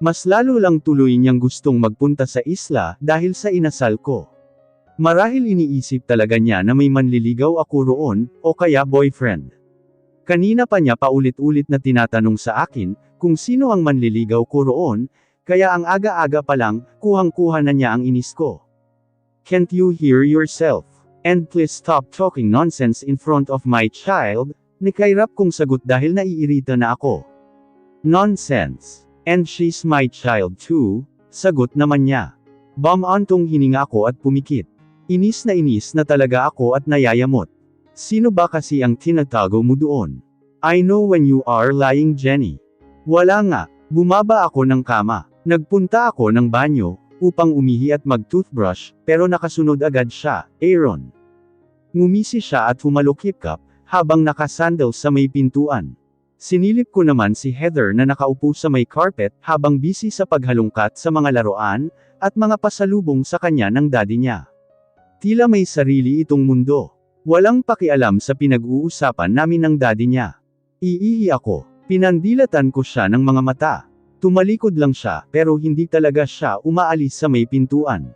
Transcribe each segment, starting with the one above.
Mas lalo lang tuloy niyang gustong magpunta sa isla dahil sa inasal ko. Marahil iniisip talaga niya na may manliligaw ako roon, o kaya boyfriend. Kanina pa niya paulit-ulit na tinatanong sa akin, kung sino ang manliligaw ko roon, kaya ang aga-aga pa lang, kuhang-kuha na niya ang inis ko. Can't you hear yourself? And please stop talking nonsense in front of my child, nikairap kong sagot dahil naiirita na ako. Nonsense. And she's my child too, sagot naman niya. Bumantong hininga ko at pumikit. Inis na talaga ako at nayayamot. Sino ba kasi ang tinatago mo doon? I know when you are lying, Jenny. Wala nga, bumaba ako ng kama. Nagpunta ako ng banyo, upang umihi at mag-toothbrush, pero nakasunod agad siya, Aaron. Ngumisi siya at humalukip-kap, habang nakasandal sa may pintuan. Sinilip ko naman si Heather na nakaupo sa may carpet, habang busy sa paghalungkat sa mga laruan, at mga pasalubong sa kanya ng daddy niya. Tila may sarili itong mundo. Walang pakialam sa pinag-uusapan namin ng daddy niya. Iihi ako. Pinandilatan ko siya ng mga mata. Tumalikod lang siya, pero hindi talaga siya umaalis sa may pintuan.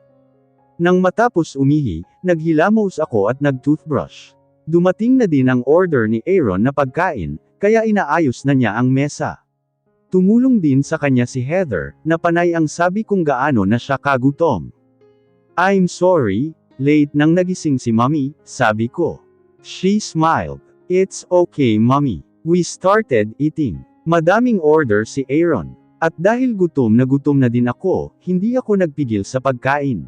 Nang matapos umihi, naghilamos ako at nag-toothbrush. Dumating na din ang order ni Aaron na pagkain, kaya inaayos na niya ang mesa. Tumulong din sa kanya si Heather, na panay ang sabi kung gaano na siya kagutom. I'm sorry, late nang nagising si Mommy, sabi ko. She smiled. It's okay, Mommy. We started eating. Madaming order si Aaron. At dahil gutom na din ako, hindi ako nagpigil sa pagkain.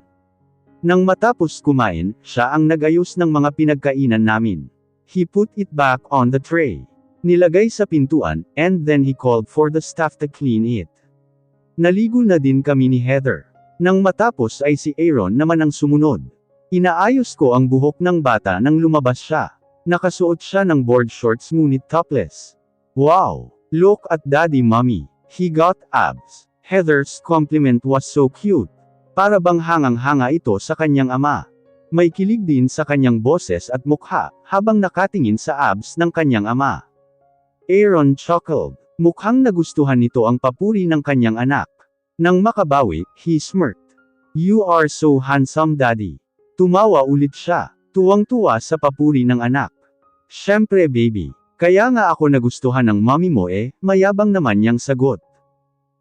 Nang matapos kumain, siya ang nagayos ng mga pinagkainan namin. He put it back on the tray. Nilagay sa pintuan, and then he called for the staff to clean it. Naligo na din kami ni Heather. Nang matapos ay si Aaron naman ang sumunod. Inaayos ko ang buhok ng bata nang lumabas siya. Nakasuot siya ng board shorts ngunit topless. Wow! Look at Daddy, Mommy. He got abs. Heather's compliment was so cute. Para bang hangang-hanga ito sa kanyang ama. May kilig din sa kanyang boses at mukha, habang nakatingin sa abs ng kanyang ama. Aaron chuckled. Mukhang nagustuhan nito ang papuri ng kanyang anak. Nang makabawi, he smirked. You are so handsome, Daddy. Tumawa ulit siya, tuwang-tuwa sa papuri ng anak. Syempre baby, kaya nga ako nagustuhan ng mommy mo mayabang naman niyang sagot.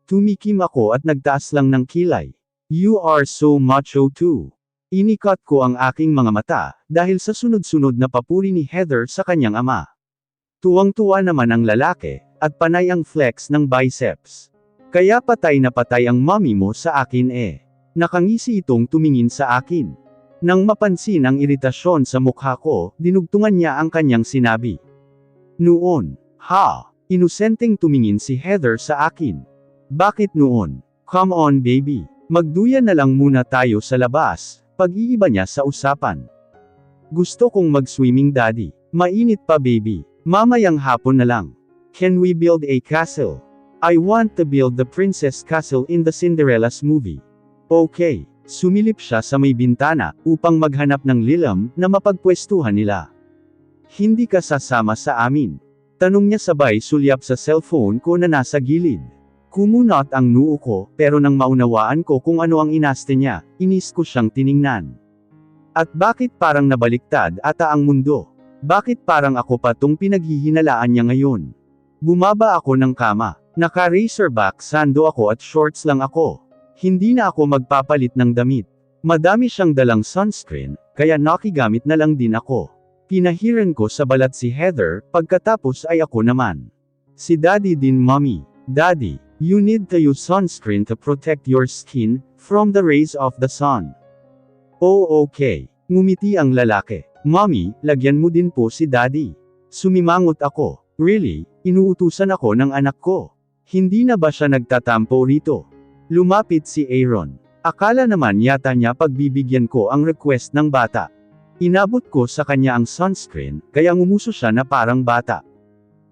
Tumikim ako at nagtaas lang ng kilay. You are so macho too. Inikat ko ang aking mga mata, dahil sa sunod-sunod na papuri ni Heather sa kanyang ama. Tuwang-tuwa naman ang lalaki, at panay ang flex ng biceps. Kaya patay na patay ang mommy mo sa akin Nakangisi itong tumingin sa akin. Nang mapansin ang iritasyon sa mukha ko, dinugtungan niya ang kanyang sinabi. Noon, inosenteng tumingin si Heather sa akin. Bakit noon? Come on baby, magduyan na lang muna tayo sa labas, pag-iiba niya sa usapan. Gusto kong mag-swimming daddy, mainit pa baby, mamayang hapon na lang. Can we build a castle? I want to build the princess castle in the Cinderella's movie. Okay. Sumilip siya sa may bintana, upang maghanap ng lilam, na mapagpwestuhan nila. Hindi ka sasama sa amin? Tanong niya sabay sulyap sa cellphone ko na nasa gilid. Kumunot ang noo ko, pero nang maunawaan ko kung ano ang inaste niya, inis ko siyang tiningnan. At bakit parang nabaliktad ata ang mundo? Bakit parang ako pa tong pinaghihinalaan niya ngayon? Bumaba ako ng kama, naka-racerback sando ako at shorts lang ako. Hindi na ako magpapalit ng damit. Madami siyang dalang sunscreen, kaya nakigamit na lang din ako. Pinahiran ko sa balat si Heather, pagkatapos ay ako naman. Si Daddy din Mommy. Daddy, you need to use sunscreen to protect your skin, from the rays of the sun. Oh okay. Ngumiti ang lalaki. Mommy, lagyan mo din po si Daddy. Sumimangot ako. Really? Inuutusan ako ng anak ko. Hindi na ba siya nagtatampo rito? Lumapit si Aaron. Akala naman yata niya pagbibigyan ko ang request ng bata. Inabot ko sa kanya ang sunscreen, kaya ngumuso siya na parang bata.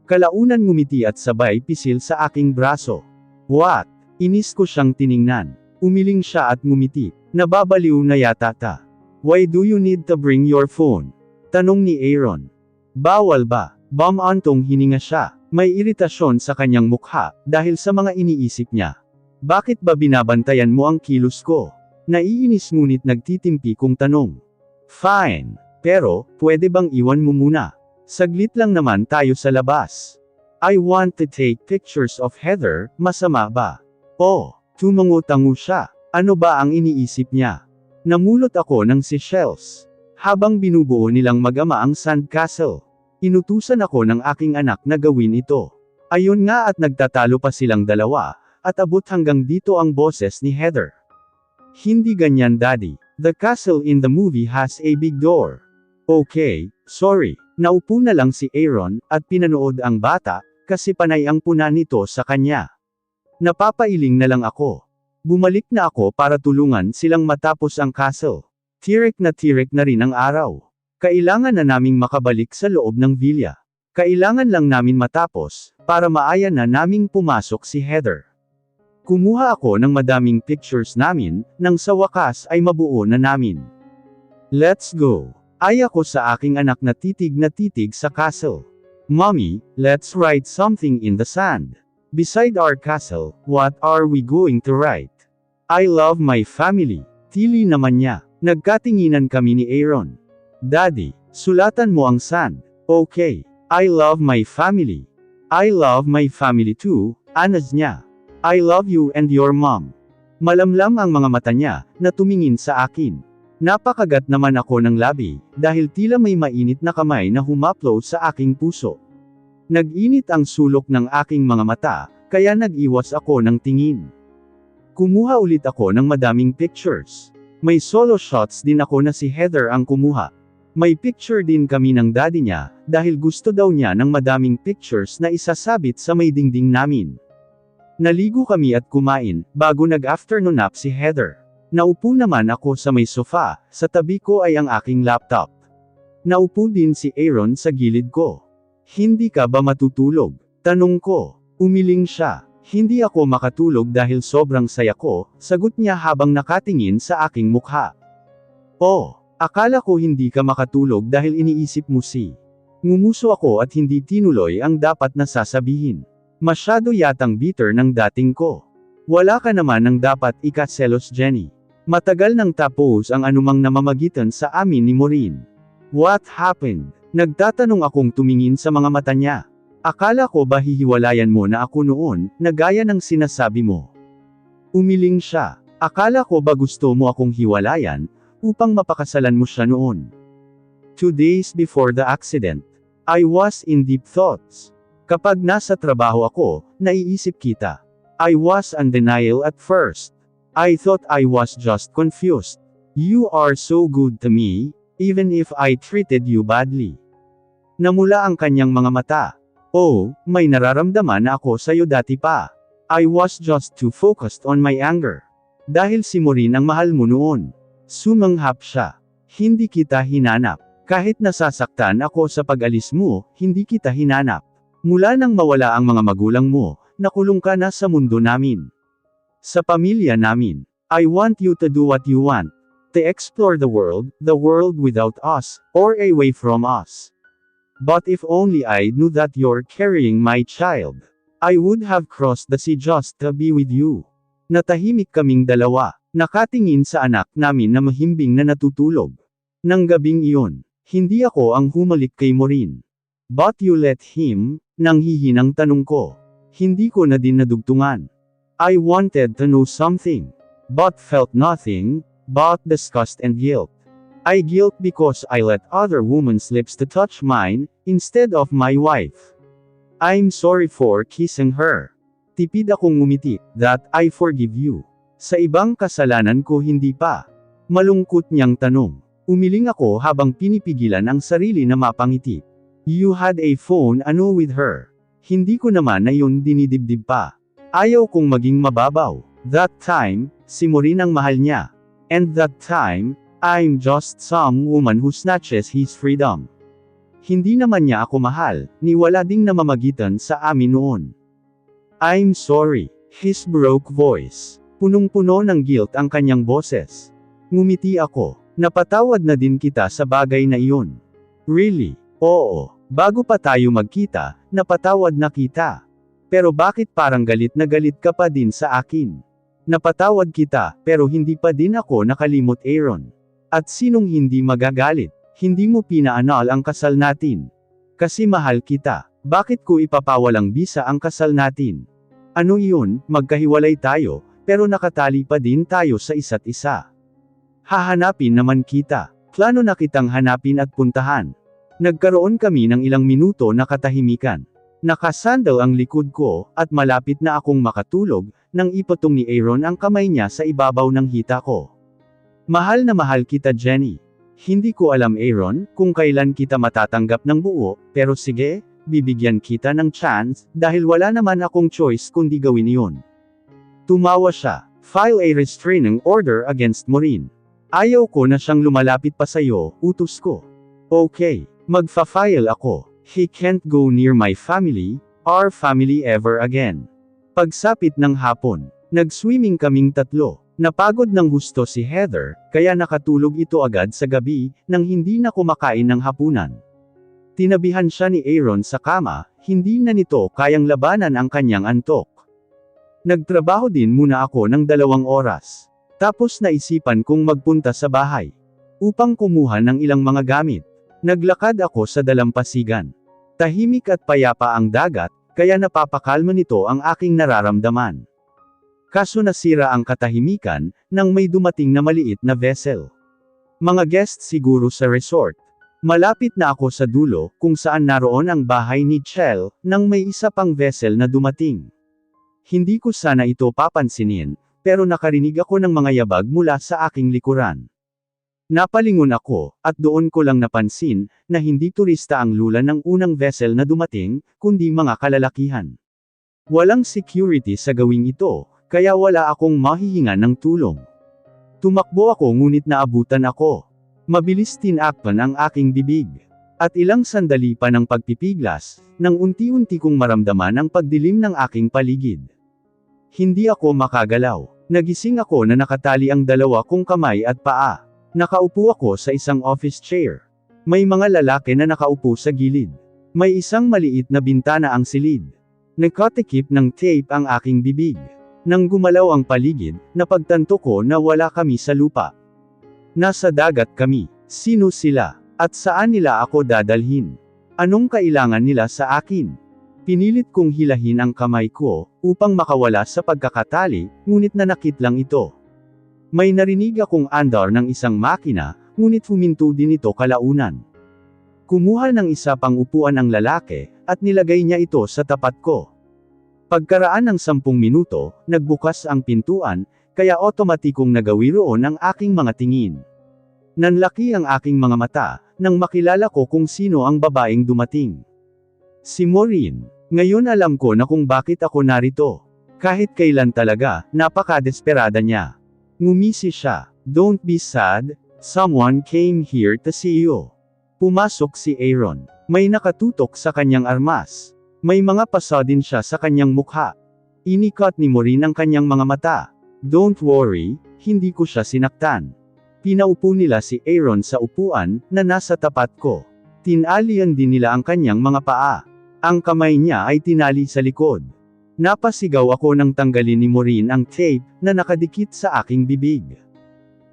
Kalaunan ngumiti at sabay pisil sa aking braso. What? Inis ko siyang tiningnan. Umiling siya at ngumiti. Nababaliw na yata ta. Why do you need to bring your phone? Tanong ni Aaron. Bawal ba? Bumantong hininga siya. May iritasyon sa kanyang mukha, dahil sa mga iniisip niya. Bakit ba binabantayan mo ang kilos ko? Naiinis ngunit nagtitimpi kong tanong. Fine. Pero, pwede bang iwan mo muna? Saglit lang naman tayo sa labas. I want to take pictures of Heather, masama ba? Oh, tumango-tango siya. Ano ba ang iniisip niya? Namulot ako ng seashells. Habang binubuo nilang mag-ama ang sandcastle. Inutusan ako ng aking anak na gawin ito. Ayon nga at nagtatalo pa silang dalawa, at abot hanggang dito ang boses ni Heather. Hindi ganyan daddy. The castle in the movie has a big door. Okay, sorry. Naupo na lang si Aaron, at pinanood ang bata, kasi panay ang puna nito sa kanya. Napapailing na lang ako. Bumalik na ako para tulungan silang matapos ang castle. Tirek na rin ang araw. Kailangan na naming makabalik sa loob ng villa. Kailangan lang namin matapos, para maaya na naming pumasok si Heather. Kumuha ako ng madaming pictures namin, nang sa wakas ay mabuo na namin. Let's go. Ay ako sa aking anak na titig sa castle. Mommy, let's write something in the sand. Beside our castle, what are we going to write? I love my family. Tili naman niya. Nagkatinginan kami ni Aaron. Daddy, sulatan mo ang sand. Okay. I love my family. I love my family too, anas niya. I love you and your mom. Malamlam ang mga mata niya, na tumingin sa akin. Napakagat naman ako ng labi, dahil tila may mainit na kamay na humaplo sa aking puso. Nag-init ang sulok ng aking mga mata, kaya nag-iwas ako ng tingin. Kumuha ulit ako ng madaming pictures. May solo shots din ako na si Heather ang kumuha. May picture din kami ng daddy niya, dahil gusto daw niya ng madaming pictures na isasabit sa may dingding namin. Naligo kami at kumain, bago nag-afternoon nap si Heather. Naupo naman ako sa may sofa, sa tabi ko ay ang aking laptop. Naupo din si Aaron sa gilid ko. Hindi ka ba matutulog? Tanong ko. Umiling siya. Hindi ako makatulog dahil sobrang saya ko, sagot niya habang nakatingin sa aking mukha. Oh, akala ko hindi ka makatulog dahil iniisip mo si. Ngumuso ako at hindi tinuloy ang dapat na sasabihin. Masyado yatang bitter ng dating ko. Wala ka naman ng dapat ikaselos Jenny. Matagal nang tapos ang anumang namamagitan sa amin ni Maureen. What happened? Nagtatanong akong tumingin sa mga mata niya. Akala ko ba hihiwalayan mo na ako noon, na gaya ng sinasabi mo? Umiling siya. Akala ko ba gusto mo akong hiwalayan, upang mapakasalan mo siya noon? 2 days before the accident, I was in deep thoughts. Kapag nasa trabaho ako, naiisip kita. I was in denial at first. I thought I was just confused. You are so good to me, even if I treated you badly. Namula ang kanyang mga mata. Oh, may nararamdaman na ako sa'yo dati pa. I was just too focused on my anger. Dahil si Maureen ang mahal mo noon. Sumanghap siya. Hindi kita hinanap. Kahit nasasaktan ako sa pag-alis mo, hindi kita hinanap. Mula nang mawala ang mga magulang mo, nakulong ka na sa mundo namin. Sa pamilya namin. I want you to do what you want. To explore the world without us, or away from us. But if only I knew that you're carrying my child, I would have crossed the sea just to be with you. Natahimik kaming dalawa, nakatingin sa anak namin na mahimbing na natutulog. Nang gabing iyon, hindi ako ang humalik kay Maureen. But you let him, nang hihinang tanong ko. Hindi ko na din nadugtungan. I wanted to know something, but felt nothing, but disgust and guilt. I guilt because I let other women's lips to touch mine, instead of my wife. I'm sorry for kissing her. Tipid akong ngumiti, that I forgive you. Sa ibang kasalanan ko hindi pa. Malungkot niyang tanong. Umiling ako habang pinipigilan ang sarili na mapangiti. You had a phone ano with her. Hindi ko naman na yun dinidibdib pa. Ayaw kong maging mababaw. That time, si Maureen ang mahal niya. And that time, I'm just some woman who snatches his freedom. Hindi naman niya ako mahal, ni wala ding namamagitan sa amin noon. I'm sorry, his broke voice. Punong-puno ng guilt ang kanyang boses. Ngumiti ako, napatawad na din kita sa bagay na iyon. Really? Oo, bago pa tayo magkita, napatawad na kita. Pero bakit parang galit na galit ka pa din sa akin? Napatawad kita, pero hindi pa din ako nakalimot Aaron. At sinong hindi magagalit? Hindi mo pinaanal ang kasal natin. Kasi mahal kita. Bakit ko ipapawalang bisa ang kasal natin? Ano iyon, magkahiwalay tayo, pero nakatali pa din tayo sa isa't isa. Hahanapin naman kita. Plano na kitang hanapin at puntahan. Nagkaroon kami ng ilang minuto na katahimikan. Nakasandal ang likod ko, at malapit na akong makatulog, nang ipatong ni Aaron ang kamay niya sa ibabaw ng hita ko. Mahal na mahal kita, Jenny. Hindi ko alam, Aaron, kung kailan kita matatanggap ng buo, pero sige, bibigyan kita ng chance, dahil wala naman akong choice kundi gawin iyon. Tumawa siya. File a restraining order against Maureen. Ayaw ko na siyang lumalapit pa sa'yo, utos ko. Okay, magfa-file ako. He can't go near my family, our family ever again. Pagsapit ng hapon, nag-swimming kaming tatlo. Napagod ng husto si Heather, kaya nakatulog ito agad sa gabi, nang hindi na kumakain ng hapunan. Tinabihan siya ni Aaron sa kama, hindi na nito kayang labanan ang kanyang antok. Nagtrabaho din muna ako ng 2 oras. Tapos naisipan kong magpunta sa bahay. Upang kumuha ng ilang mga gamit. Naglakad ako sa dalampasigan. Tahimik at payapa ang dagat, kaya napapakalma nito ang aking nararamdaman. Kaso nasira ang katahimikan, nang may dumating na maliit na vessel. Mga guest siguro sa resort. Malapit na ako sa dulo, kung saan naroon ang bahay ni Chell, nang may isa pang vessel na dumating. Hindi ko sana ito papansinin, pero nakarinig ako ng mga yabag mula sa aking likuran. Napalingon ako, at doon ko lang napansin, na hindi turista ang lula ng unang vessel na dumating, kundi mga kalalakihan. Walang security sa gawing ito, kaya wala akong mahihingan ng tulong. Tumakbo ako ngunit naabutan ako. Mabilis tinakpan ang aking bibig. At ilang sandali pa ng pagpipiglas, nang unti-unti kong maramdaman ang pagdilim ng aking paligid. Hindi ako makagalaw. Nagising ako na nakatali ang 2 kong kamay at paa. Nakaupo ako sa isang office chair. May mga lalaki na nakaupo sa gilid. May isang maliit na bintana ang silid. Nakatikip ng tape ang aking bibig. Nang gumalaw ang paligid, napagtanto ko na wala kami sa lupa. Nasa dagat kami. Sino sila? At saan nila ako dadalhin? Anong kailangan nila sa akin? Pinilit kong hilahin ang kamay ko, upang makawala sa pagkakatali, ngunit nanakit lang ito. May narinig akong andar ng isang makina, ngunit huminto din ito kalaunan. Kumuha ng isa pang upuan ang lalaki, at nilagay niya ito sa tapat ko. Pagkaraan ng 10 minuto, nagbukas ang pintuan, kaya otomatikong nagawi roon ang aking mga tingin. Nanlaki ang aking mga mata, nang makilala ko kung sino ang babaeng dumating. Si Maureen. Ngayon alam ko na kung bakit ako narito. Kahit kailan talaga, napaka-desperada niya. Ngumisi siya. Don't be sad, someone came here to see you. Pumasok si Aaron. May nakatutok sa kanyang armas. May mga pasa din siya sa kanyang mukha. Inikat ni Maureen ang kanyang mga mata. Don't worry, hindi ko siya sinaktan. Pinaupo nila si Aaron sa upuan, na nasa tapat ko. Tinalian din nila ang kanyang mga paa. Ang kamay niya ay tinali sa likod. Napasigaw ako nang tanggalin ni Maureen ang tape, na nakadikit sa aking bibig.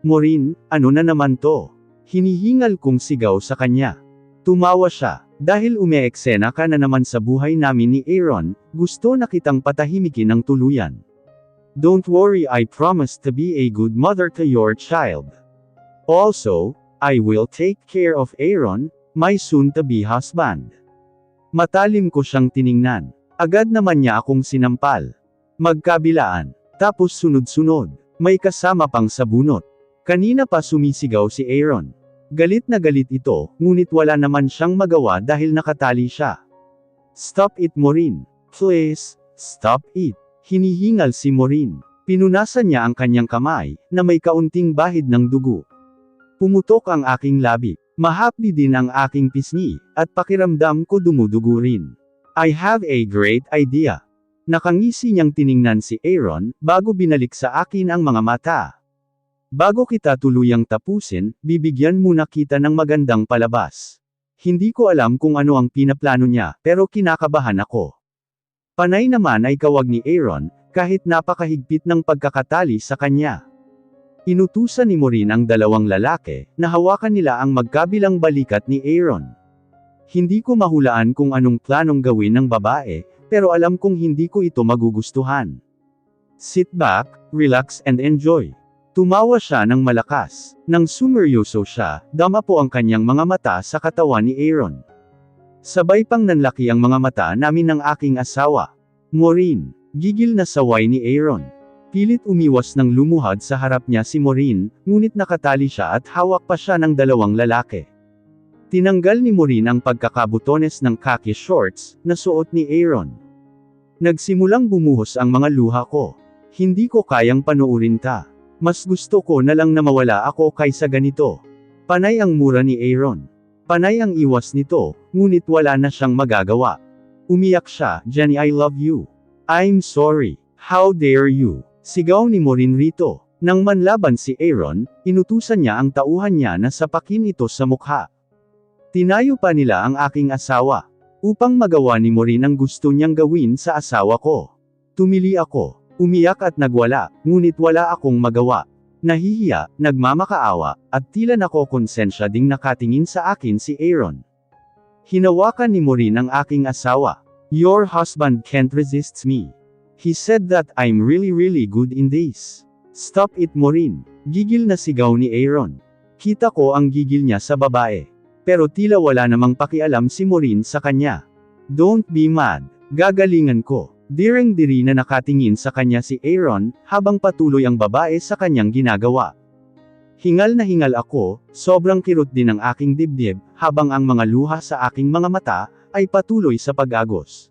Maureen, ano na naman to? Hinihingal kong sigaw sa kanya. Tumawa siya. Dahil umeeksena ka na naman sa buhay namin ni Aaron, gusto na kitang patahimikin ng tuluyan. Don't worry, I promise to be a good mother to your child. Also, I will take care of Aaron, my soon-to-be husband. Matalim ko siyang tiningnan. Agad naman niya akong sinampal. Magkabilaan. Tapos sunod-sunod. May kasama pang sabunot. Kanina pa sumisigaw si Aaron. Galit na galit ito, ngunit wala naman siyang magawa dahil nakatali siya. Stop it, Maureen. Please, stop it. Hinihingal si Maureen. Pinunasan niya ang kanyang kamay, na may kaunting bahid ng dugo. Pumutok ang aking labi. Mahapdi din ang aking pisngi, at pakiramdam ko dumudugo rin. I have a great idea. Nakangisi niyang tiningnan si Aaron, bago binalik sa akin ang mga mata. Bago kita tuluyang tapusin, bibigyan muna kita ng magandang palabas. Hindi ko alam kung ano ang pinaplano niya, pero kinakabahan ako. Panay naman ay kawag ni Aaron, kahit napakahigpit ng pagkakatali sa kanya. Inutusan ni Maureen ang dalawang lalaki, na hawakan nila ang magkabilang balikat ni Aaron. Hindi ko mahulaan kung anong planong gawin ng babae, pero alam kong hindi ko ito magugustuhan. Sit back, relax and enjoy. Tumawa siya ng malakas. Nang sumeryoso siya, dama po ang kanyang mga mata sa katawan ni Aaron. Sabay pang nanlaki ang mga mata namin ng aking asawa. Maureen, gigil na saway ni Aaron. Pilit umiwas ng lumuhad sa harap niya si Maureen, ngunit nakatali siya at hawak pa siya ng dalawang lalaki. Tinanggal ni Maureen ang pagkakabutones ng khaki shorts, na suot ni Aaron. Nagsimulang bumuhos ang mga luha ko. Hindi ko kayang panuurin ta. Mas gusto ko na lang na mawala ako kaysa ganito. Panay ang mura ni Aaron. Panay ang iwas nito, ngunit wala na siyang magagawa. Umiyak siya, Jenny, I love you. I'm sorry. How dare you? Sigaw ni Maureen rito. Nang manlaban si Aaron, inutusan niya ang tauhan niya na sapakin ito sa mukha. Tinayo pa nila ang aking asawa, upang magawa ni Maureen ang gusto niyang gawin sa asawa ko. Tumili ako. Umiyak at nagwala, ngunit wala akong magawa. Nahihiya, nagmamakaawa, at tila nakokonsensya ding nakatingin sa akin si Aaron. Hinawakan ni Maureen ang aking asawa. Your husband can't resist me. He said that I'm really good in this. Stop it, Maureen. Gigil na sigaw ni Aaron. Kita ko ang gigil niya sa babae. Pero tila wala namang pakialam si Maureen sa kanya. Don't be mad. Gagalingan ko. Direng-diri na nakatingin sa kanya si Aaron, habang patuloy ang babae sa kanyang ginagawa. Hingal na hingal ako, sobrang kirot din ang aking dibdib, habang ang mga luha sa aking mga mata, ay patuloy sa pag-agos.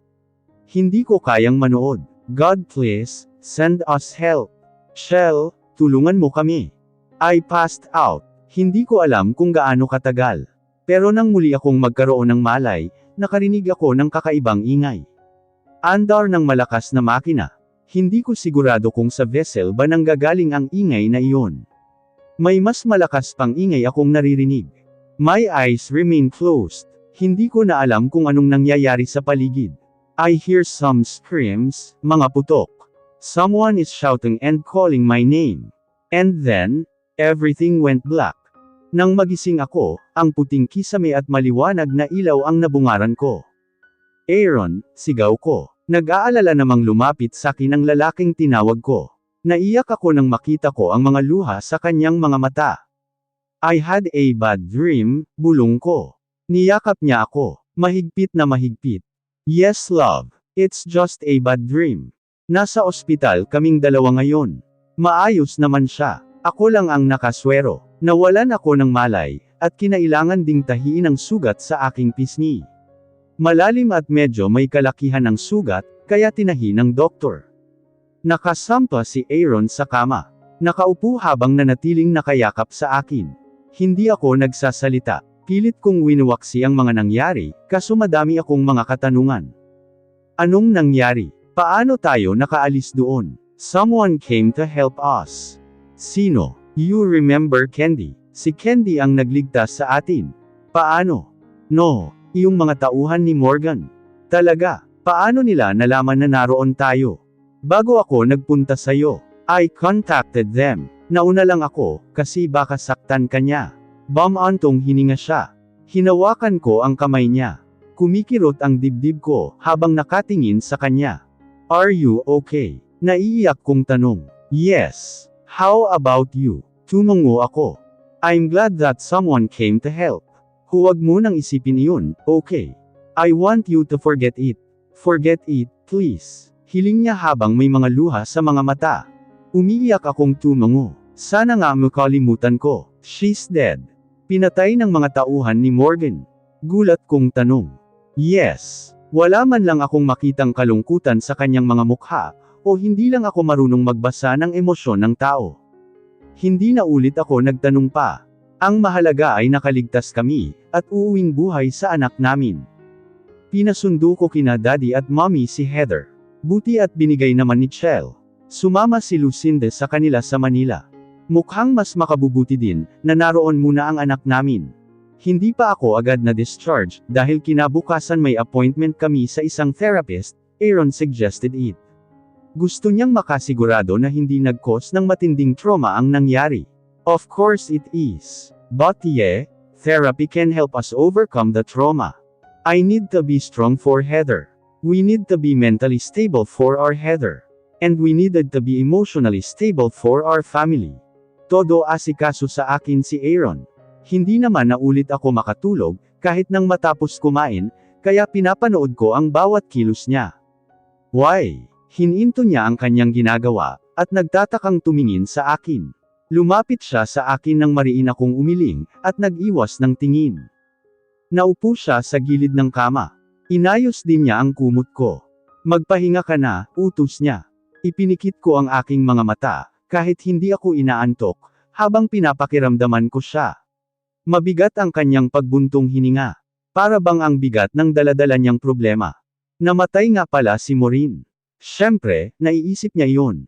Hindi ko kayang manood. God please, send us help. Shell, tulungan mo kami. I passed out. Hindi ko alam kung gaano katagal. Pero nang muli akong magkaroon ng malay, nakarinig ako ng kakaibang ingay. Andar ng malakas na makina. Hindi ko sigurado kung sa vessel ba nanggagaling ang ingay na iyon. May mas malakas pang ingay akong naririnig. My eyes remain closed. Hindi ko na alam kung anong nangyayari sa paligid. I hear some screams, mga putok. Someone is shouting and calling my name. And then, everything went black. Nang magising ako, ang puting kisame at maliwanag na ilaw ang nabungaran ko. Aaron, sigaw ko. Nag-aalala namang lumapit sa akin ang lalaking tinawag ko. Naiyak ako nang makita ko ang mga luha sa kanyang mga mata. I had a bad dream, bulong ko. Niyakap niya ako, mahigpit na mahigpit. Yes love, it's just a bad dream. Nasa ospital kaming dalawa ngayon. Maayos naman siya. Ako lang ang nakaswero. Nawalan ako ng malay, at kinailangan ding tahiin ang sugat sa aking pisngi. Malalim at medyo may kalakihan ang sugat, kaya tinahi ng doktor. Nakasampa si Aaron sa kama. Nakaupo habang nanatiling nakayakap sa akin. Hindi ako nagsasalita. Pilit kong winuwaksi ang mga nangyari, kaso madami akong mga katanungan. Anong nangyari? Paano tayo nakaalis doon? Someone came to help us. Sino? You remember Candy? Si Candy ang nagligtas sa atin. Paano? No. Iyong mga tauhan ni Morgan. Talaga, paano nila nalaman na naroon tayo? Bago ako nagpunta sa'yo, I contacted them. Nauna lang ako, kasi baka saktan ka niya. Bumantong hininga siya. Hinawakan ko ang kamay niya. Kumikirot ang dibdib ko, habang nakatingin sa kanya. Are you okay? Naiiyak kong tanong. Yes. How about you? Tumungo ako. I'm glad that someone came to help. Huwag mo nang isipin iyon, okay? I want you to forget it. Forget it, please. Hiling niya habang may mga luha sa mga mata. Umiiyak akong tumungo. Sana nga makalimutan ko. She's dead. Pinatay ng mga tauhan ni Morgan. Gulat kong tanong. Yes. Wala man lang akong makitang kalungkutan sa kanyang mga mukha, o hindi lang ako marunong magbasa ng emosyon ng tao. Hindi na ulit ako nagtanong pa. Ang mahalaga ay nakaligtas kami, at uuwing buhay sa anak namin. Pinasundo ko kina Daddy at Mommy si Heather. Buti at binigay naman ni Chell. Sumama si Lucinda sa kanila sa Manila. Mukhang mas makabubuti din, na naroon muna ang anak namin. Hindi pa ako agad na discharge, dahil kinabukasan may appointment kami sa isang therapist. Aaron suggested it. Gusto niyang makasigurado na hindi nag-cause ng matinding trauma ang nangyari. Of course it is. But yeah, therapy can help us overcome the trauma. I need to be strong for Heather. We need to be mentally stable for our Heather. And we needed to be emotionally stable for our family. Todo asikaso sa akin si Aaron. Hindi naman na ulit ako makatulog, kahit nang matapos kumain, kaya pinapanood ko ang bawat kilos niya. Why? Hininto niya ang kanyang ginagawa, at nagtatakang tumingin sa akin. Lumapit siya sa akin nang mariin akong umiling, at nag-iwas ng tingin. Naupo siya sa gilid ng kama. Inayos din niya ang kumot ko. Magpahinga ka na, utos niya. Ipinikit ko ang aking mga mata, kahit hindi ako inaantok, habang pinapakiramdaman ko siya. Mabigat ang kanyang pagbuntong hininga. Para bang ang bigat ng daladala niyang problema. Namatay nga pala si Maureen. Siyempre, naiisip niya iyon.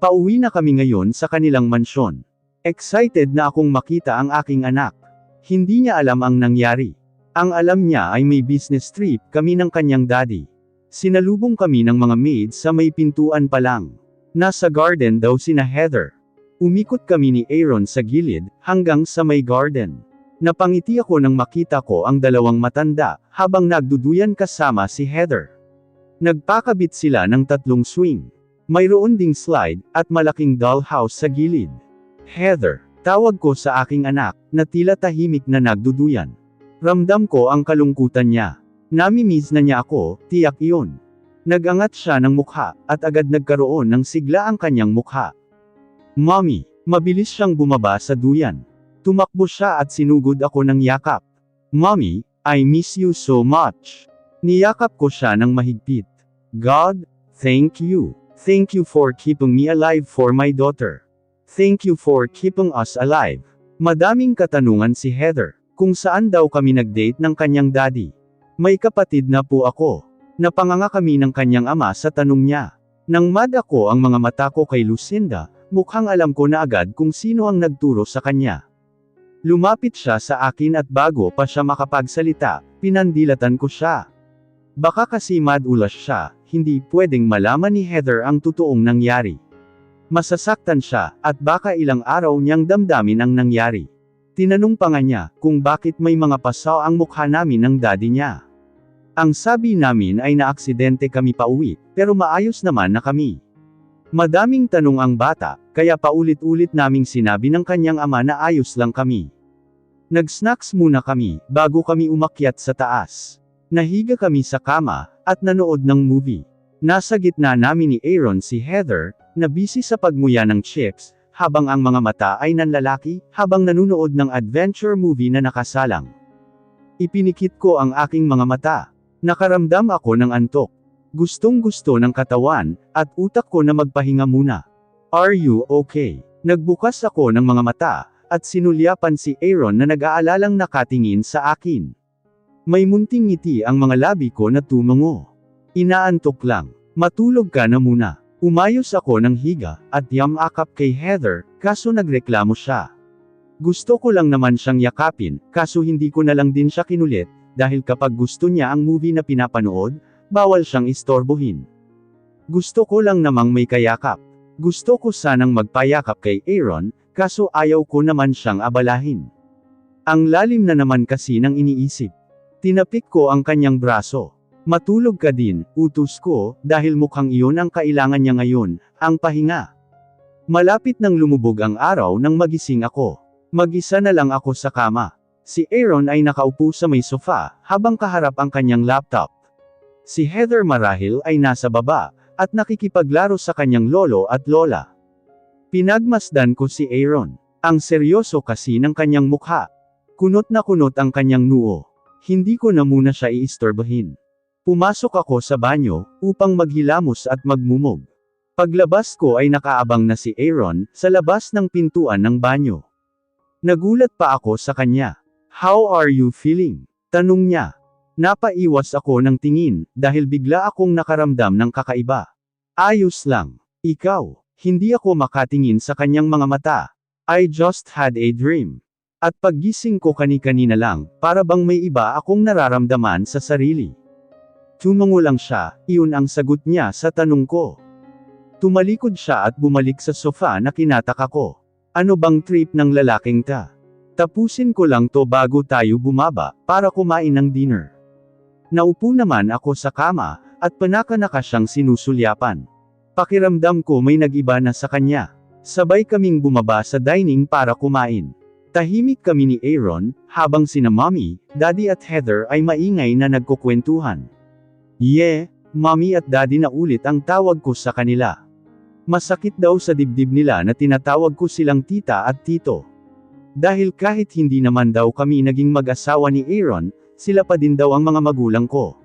Pauwi na kami ngayon sa kanilang mansyon. Excited na akong makita ang aking anak. Hindi niya alam ang nangyari. Ang alam niya ay may business trip kami ng kanyang daddy. Sinalubong kami ng mga maids sa may pintuan pa lang. Nasa garden daw sina Heather. Umikot kami ni Aaron sa gilid, hanggang sa may garden. Napangiti ako nang makita ko ang dalawang matanda, habang nagduduyan kasama si Heather. Nagpakabit sila ng 3 swing. Mayroon ding slide, at malaking dollhouse sa gilid. Heather, tawag ko sa aking anak, na tila tahimik na nagduduyan. Ramdam ko ang kalungkutan niya. Namimiss na niya ako, tiyak iyon. Nagangat siya ng mukha, at agad nagkaroon ng sigla ang kanyang mukha. Mommy, mabilis siyang bumaba sa duyan. Tumakbo siya at sinugod ako ng yakap. Mommy, I miss you so much. Niyakap ko siya ng mahigpit. God, thank you. Thank you for keeping me alive for my daughter. Thank you for keeping us alive. Madaming katanungan si Heather, kung saan daw kami nag-date ng kanyang daddy. May kapatid na po ako. Napanganga kami ng kanyang ama sa tanong niya. Nang mad ako ang mga mata ko kay Lucinda, mukhang alam ko na agad kung sino ang nagturo sa kanya. Lumapit siya sa akin at bago pa siya makapagsalita, pinandilatan ko siya. Baka kasi madulas siya, hindi pwedeng malaman ni Heather ang totoong nangyari. Masasaktan siya, at baka ilang araw niyang damdamin ang nangyari. Tinanong pa nga niya, kung bakit may mga pasaw ang mukha namin ng daddy niya. Ang sabi namin ay naaksidente kami pauwi, pero maayos naman na kami. Madaming tanong ang bata, kaya paulit-ulit naming sinabi ng kanyang ama na ayos lang kami. Nag-snacks muna kami, bago kami umakyat sa taas. Nahiga kami sa kama, at nanood ng movie. Nasa gitna namin ni Aaron si Heather, na busy sa pagmuya ng chips, habang ang mga mata ay nanlalaki, habang nanunood ng adventure movie na nakasalang. Ipinikit ko ang aking mga mata. Nakaramdam ako ng antok. Gustong-gusto ng katawan, at utak ko na magpahinga muna. Are you okay? Nagbukas ako ng mga mata, at sinulyapan si Aaron na nag-aalalang nakatingin sa akin. May munting ngiti ang mga labi ko na tumungo. Inaantok lang. Matulog ka na muna. Umayos ako ng higa, at yamakap kay Heather, kaso nagreklamo siya. Gusto ko lang naman siyang yakapin, kaso hindi ko na lang din siya kinulit, dahil kapag gusto niya ang movie na pinapanood, bawal siyang istorbohin. Gusto ko lang namang may kayakap. Gusto ko sanang magpayakap kay Aaron, kaso ayaw ko naman siyang abalahin. Ang lalim na naman kasi ng iniisip. Tinapik ko ang kanyang braso. Matulog ka din, utos ko, dahil mukhang iyon ang kailangan niya ngayon, ang pahinga. Malapit nang lumubog ang araw nang magising ako. Mag-isa na lang ako sa kama. Si Aaron ay nakaupo sa may sofa, habang kaharap ang kanyang laptop. Si Heather marahil ay nasa baba, at nakikipaglaro sa kanyang lolo at lola. Pinagmasdan ko si Aaron. Ang seryoso kasi ng kanyang mukha. Kunot na kunot ang kanyang noo. Hindi ko na muna siya iistorbahin. Pumasok ako sa banyo, upang maghilamos at magmumog. Paglabas ko ay nakaabang na si Aaron, sa labas ng pintuan ng banyo. Nagulat pa ako sa kanya. How are you feeling? Tanong niya. Napaiwas ako ng tingin, dahil bigla akong nakaramdam ng kakaiba. Ayos lang. Ikaw. Hindi ako makatingin sa kanyang mga mata. I just had a dream. At paggising ko kani-kanina lang, para bang may iba akong nararamdaman sa sarili. Tumango lang siya, iyon ang sagot niya sa tanong ko. Tumalikod siya at bumalik sa sofa na kinatak ako. Ano bang trip ng lalaking ta? Tapusin ko lang to bago tayo bumaba, para kumain ng dinner. Naupo naman ako sa kama, at panaka-naka siyang sinusulyapan. Pakiramdam ko may nag-iba na sa kanya. Sabay kaming bumaba sa dining para kumain. Tahimik kami ni Aaron, habang sina Mommy, Daddy at Heather ay maingay na nagkukwentuhan. Mommy at Daddy na ulit ang tawag ko sa kanila. Masakit daw sa dibdib nila na tinatawag ko silang tita at tito. Dahil kahit hindi naman daw kami naging mag-asawa ni Aaron, sila pa din daw ang mga magulang ko.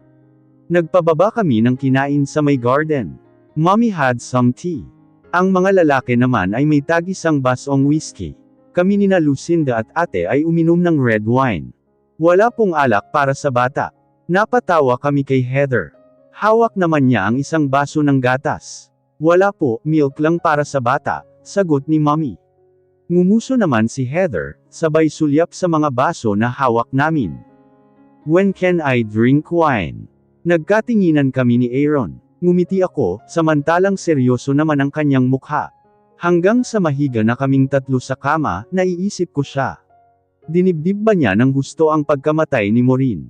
Nagpababa kami ng kinain sa may garden. Mommy had some tea. Ang mga lalaki naman ay may tagisang basong whiskey. Kami nina Lucinda at ate ay uminom ng red wine. Wala pong alak para sa bata. Napatawa kami kay Heather. Hawak naman niya ang isang baso ng gatas. Wala po, milk lang para sa bata, sagot ni Mommy. Ngumuso naman si Heather, sabay sulyap sa mga baso na hawak namin. When can I drink wine? Nagkatinginan kami ni Aaron. Ngumiti ako, samantalang seryoso naman ang kanyang mukha. Hanggang sa mahiga na kaming tatlo sa kama, naiisip ko siya. Dinibdib ba niya ng gusto ang pagkamatay ni Maureen?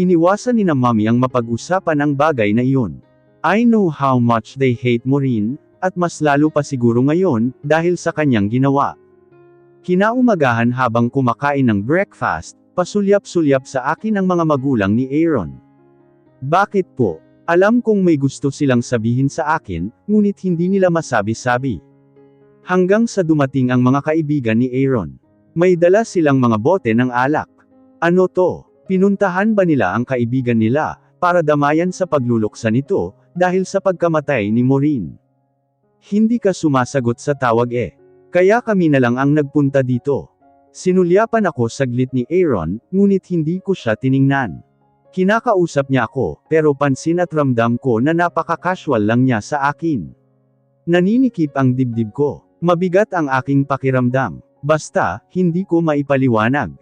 Iniwasan ni na Mommy ang mapag-usapan ang bagay na iyon. I know how much they hate Maureen, at mas lalo pa siguro ngayon, dahil sa kanyang ginawa. Kinaumagahan habang kumakain ng breakfast, pasulyap-sulyap sa akin ang mga magulang ni Aaron. Bakit po? Alam kong may gusto silang sabihin sa akin, ngunit hindi nila masabi-sabi. Hanggang sa dumating ang mga kaibigan ni Aaron. May dala silang mga bote ng alak. Ano to? Pinuntahan ba nila ang kaibigan nila, para damayan sa pagluluksa nito, dahil sa pagkamatay ni Maureen? Hindi ka sumasagot sa tawag Kaya kami na lang ang nagpunta dito. Sinulyapan ako saglit ni Aaron, ngunit hindi ko siya tiningnan. Kinakausap niya ako, pero pansin at ramdam ko na napaka-casual lang niya sa akin. Naninikip ang dibdib ko. Mabigat ang aking pakiramdam. Basta, hindi ko maipaliwanag.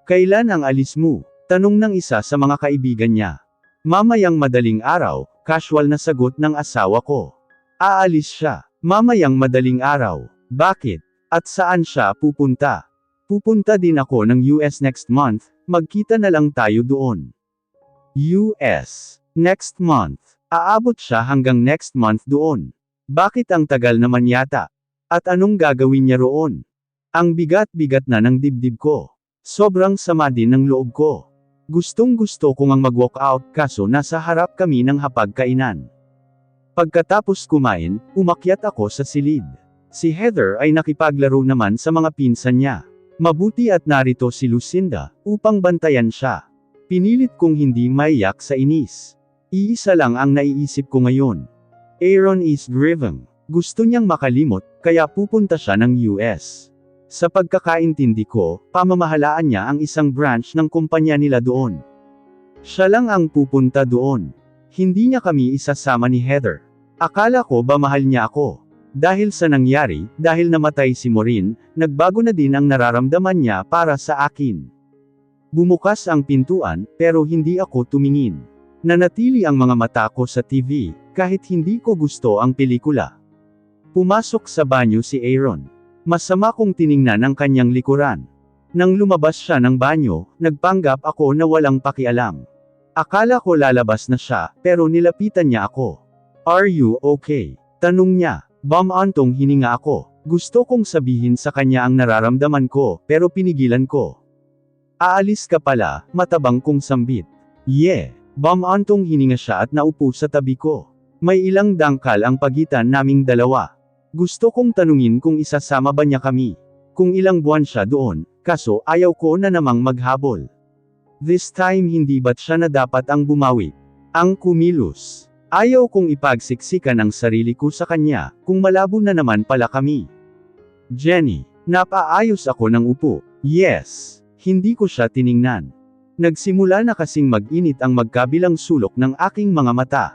Kailan ang alis mo? Tanong ng isa sa mga kaibigan niya. Mamayang madaling araw, casual na sagot ng asawa ko. Aalis siya. Mamayang madaling araw. Bakit? At saan siya pupunta? Pupunta din ako ng US next month, magkita na lang tayo doon. US. Next month. Aabot siya hanggang next month doon. Bakit ang tagal naman yata? At anong gagawin niya roon? Ang bigat-bigat na ng dibdib ko. Sobrang sama din ng loob ko. Gustong-gusto ko ngang mag-walk out, kaso nasa harap kami ng hapagkainan. Pagkatapos kumain, umakyat ako sa silid. Si Heather ay nakipaglaro naman sa mga pinsan niya. Mabuti at narito si Lucinda, upang bantayan siya. Pinilit kong hindi maiyak sa inis. Iisa lang ang naiisip ko ngayon. Aaron is driven. Gusto niyang makalimot, kaya pupunta siya ng US. Sa pagkakaintindi ko, pamamahalaan niya ang isang branch ng kumpanya nila doon. Siya lang ang pupunta doon. Hindi niya kami isasama ni Heather. Akala ko ba mahal niya ako? Dahil sa nangyari, dahil namatay si Maureen, nagbago na din ang nararamdaman niya para sa akin. Bumukas ang pintuan, pero hindi ako tumingin. Nanatili ang mga mata ko sa TV, kahit hindi ko gusto ang pelikula. Pumasok sa banyo si Aaron. Masama kong tiningnan ang kanyang likuran. Nang lumabas siya ng banyo, nagpanggap ako na walang pakialam. Akala ko lalabas na siya, pero nilapitan niya ako. Are you okay? Tanong niya. Bumantong hininga ako. Gusto kong sabihin sa kanya ang nararamdaman ko, pero pinigilan ko. Aalis ka pala, matabang kong sambit. Bumantong hininga siya at naupo sa tabi ko. May ilang dangkal ang pagitan naming dalawa. Gusto kong tanungin kung isasama ba niya kami. Kung ilang buwan siya doon, kaso ayaw ko na namang maghabol. This time hindi ba't siya na dapat ang bumawi? Ang kumilos. Ayaw kong ipagsiksikan ang sarili ko sa kanya, kung malabo na naman pala kami. Jenny, napaayos ako ng upo. Yes. Hindi ko siya tiningnan. Nagsimula na kasing mag-init ang magkabilang sulok ng aking mga mata.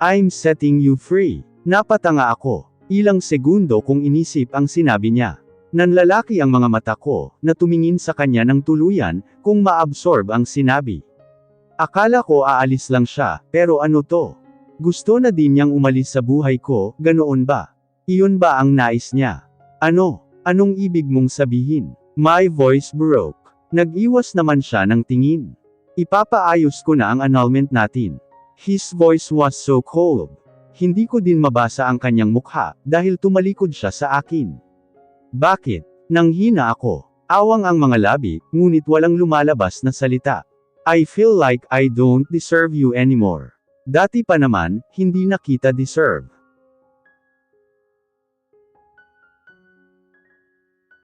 I'm setting you free. Napatanga ako. Ilang segundo kong inisip ang sinabi niya. Nanlalaki ang mga mata ko, na tumingin sa kanya ng tuluyan, kung maabsorb ang sinabi. Akala ko aalis lang siya, pero ano to? Gusto na din niyang umalis sa buhay ko, ganoon ba? Iyon ba ang nais niya? Ano? Anong ibig mong sabihin? My voice broke. Nag-iwas naman siya ng tingin. Ipapaayos ko na ang annulment natin. His voice was so cold. Hindi ko din mabasa ang kanyang mukha, dahil tumalikod siya sa akin. Bakit? Nanghina ako. Awang ang mga labi, ngunit walang lumalabas na salita. I feel like I don't deserve you anymore. Dati pa naman, hindi na kita deserve.